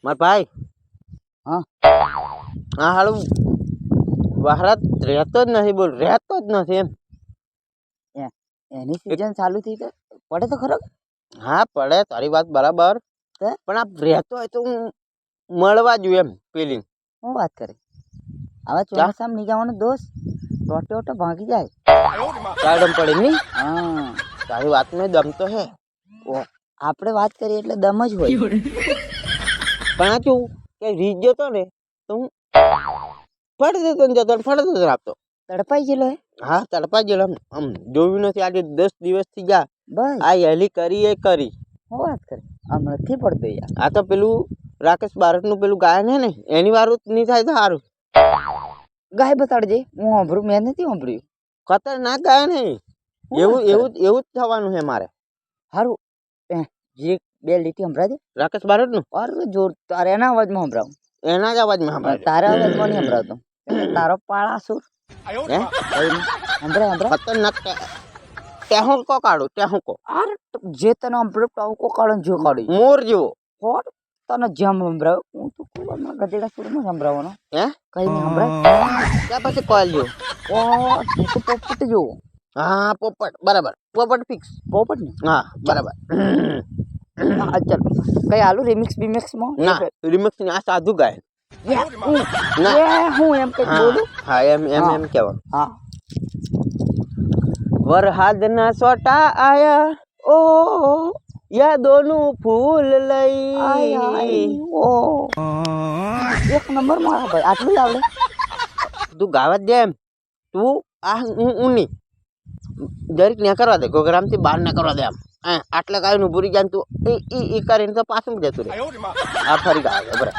માર ભાઈ હા હા હાલું વહરાત રહેતો જ નથી, બોલ રહેતો જ નથી એમ. એની સિઝન ચાલુ થઈ તો પડે તો ખરો. હા પડે, તારી વાત બરાબર, પણ આ રહેતો હોય તો હું મળવા જોઈએ એમ પેલી. હું વાત કરે હવે ચોમાસામાં નહીં જવાનો દોસ્ત, ટોટો ભાગી જાય. દમ પડે નહીં. હા તારી વાત में દમ તો હે. આપણે વાત કરીએ એટલે દમ જ હોય. પણ આ કેવું કે રીત જતો ને તો હું ફળ દેતો ને જતો ફળ દેતો આપતો. તડપાઈ ગયેલો હે. હા તડપા ગયેલો આમ જોયું નથી. આજે 10 દિવસથી જા બસ આ હેલી કરી એ કરી. હું વાત કરે આમ નથી પડતો યાર. આ તો પેલું રાકેશ બારતનું પેલું ગાયન હે ને એની વારું નહીં થાય તો સારું. ગાય બતાડજે, હું સાંભળું, મેં નથી સાંભળ્યું. ખતરનાક ગાયન હે. એવું એવું એવું જ થવાનું છે મારે. સારું જે બે લીટી સંભળાય દે રાકેશ બારતનું. અરે જોર તારે એના અવાજમાં સંભળાવું. એના જ અવાજમાં સંભળાય. તારા અવાજમાં નહીં સંભળાવતો. તારો પાળાસુર હે સંભળાય. ખતરનાક ટેહું કો કાઢું ટેહું કો. અરે જે તને સંભળાવ ટાઉકો કાઢો જો કાઢી મોર જેવો હોટ તને જેમ સંભળાવ હું તો કુવામાં ગધેડા સુરમાં સંભળાવવાનો. હે કઈ નહીં સંભળાય. ત્યાં પછી કોલ જેવો. ઓ હું તો પોપટ જોવો. હા પોપટ બરાબર, પોપટ ફિક્સ. પોપટ ને હા બરાબર. ચાલ કઈ હાલું રિમિક્સ બિમિક્સમાં ના રિમિક્સ ની આ સાધુ ગાય. હું એમ કઈ બોલું. હા એમ એમ એમ કહેવાનું. હા વરહાદના સોટા આયા ઓ યાદોનું ફૂલ લઈ. ઓ એક નંબર મારા ભાઈ, આટલું જ આવડે. તું ગાવા જ દે એમ. તું આ ઊની જરીક ને કરવા દે, ગોગરામથી બહાર ના કરવા દે આમ. આટલે કાંઈ નું ભૂરી જાય તું ઈ કરીને તો પાછું જતું રહે. આ ફરી ગાવે બરાબર.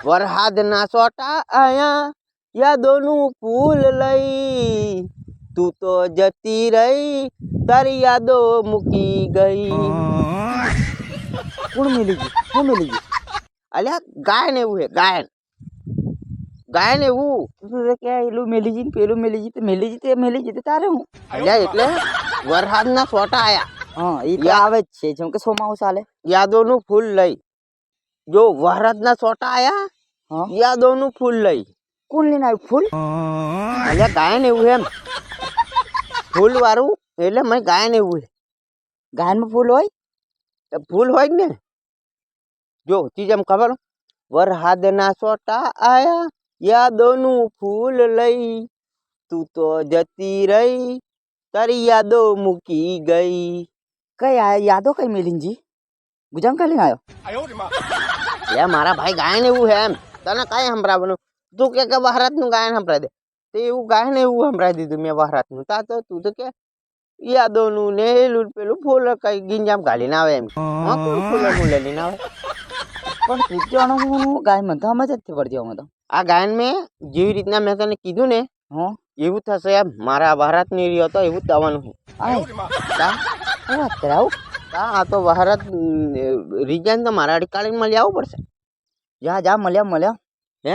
વરહાદના સોટા આયા યાદોનું ફૂલ લઈ, તું તો જતી રહી તારી યાદો મૂકી ગઈ. કોણ મિલી ગયું? હું મિલી ગયું? અલ્યા ગાયન એવું હે ગાયન. ગાયન એવું કે એલું મેલીજી ને પેલું મેલીજી તો મેલીજી તે મેલીજી તો તારે હું. અલ્યા એટલે વરહાદના સોટા આયા. હા એ તો આવે જ છે, જેમ કે સોમાવું ચાલે. યાદોનું ફૂલ લઈ. જો વરહાદના સોટા આયા યાદોનું ફૂલ લઈ. કોણ લઈને આવ્યું ફૂલ? અલ્યા ગાયન એવું એમ ફૂલ વાળું એટલે મેં ગાયન એવું હે. ગાયનમાં ફૂલ હોય? ફૂલ હોય જ ને. જો ચીજ એમ ખબર, વરહાદના સોટા આયા યાદોનું ફૂલ લઈ, તું તો જતી રહી તારી યાદો મૂકી ગઈ. કઈ યાદો કઈ મેલીનજી ગુજામ કઈ લઈને આવ્યો? લે મારા ભાઈ ગાયન એવું હે એમ. તને કાંઈ સંભળાવવાનું? તું કે વહરાતનું ગાયન સંભળાવી દે તો એવું ગાયન એવું સંભળાવી દીધું મેં વહરાતનું. તા તો તું તો કે યાદોનું ને એલું પેલું ફૂલ કઈ ગીંજામ ઘાલીને આવે એમ. ફૂલ લઈને આવે. પણ ત્રીજો હું ગાય મને તો સમજ જ પડતી. અમે તો આ ગાયન મેં જેવી રીતના મેં તને કીધું ને એવું થશે એમ. મારા વહરાતની રહ્યો તો એવું જ થવાનું છે. વાત કરે આવું? આ તો વહરાત રીજાન તો મારા અડીકાળી મળી આવવું પડશે. જા જા મળ્યા હે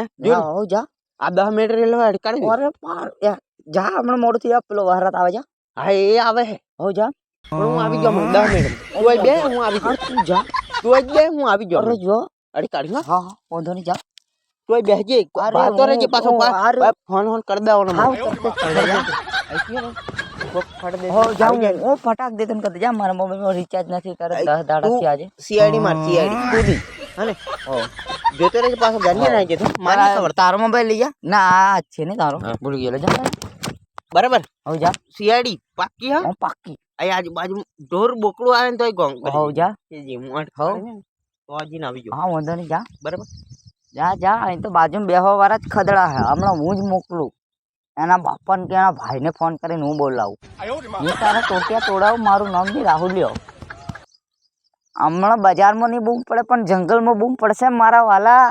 જા આ 10 મિનિટ રેલો અડીકાળી. અરે પાર જા હમણાં મોડું થઈ પેલો વહરાત આવે. જા હા એ આવે હે. હો જા પણ હું આવી ગયો 10 મિનિટ. તું બે હું આવી ગયો. તું જા તું બે હું આવી ગયો. અરે જો અડીકાળી. હા વાંધો નહીં જા. તું બેહજે. તો રહેજે પાછો ફોન કરી દેવાનો. હું ફટાક દે તને કહી જા. મારા મોબાઈલમાં રિચાર્જ નથી કરે 10 દાડાથી આજે. સીઆઈડી માર સીઆઈડી પૂરી હને જોતો રહેજે પાછો ગાંધી નાઈ જતો. મારા ખબર તારો મોબાઈલ લઈ જા. ના આ છે ને તારો ભૂલી ગયેલો. જા બરાબર. હવે જા સીઆઈડી પાકી. હા પાકી. અહીંયા આજુબાજુ ઢોર બોકડું આવે ને તોય ગોંગ. હવે જા જી હું તો હજી ના આવી ગયો. હા વાંધો નહીં જા. બરાબર જા અહીં તો બાજુમાં બેહવા વાળા જ ખદડા હે. હમણાં હું જ મોકલું એના બાપાને કે એના ભાઈને ફોન કરીને હું બોલાવું. હું તારા ટોટિયા તોડાવું. મારું નામ બી રાહુલ્યો. હમણાં બજારમાં નહીં બૂમ પડે પણ જંગલમાં બૂમ પડશે મારા વાલા.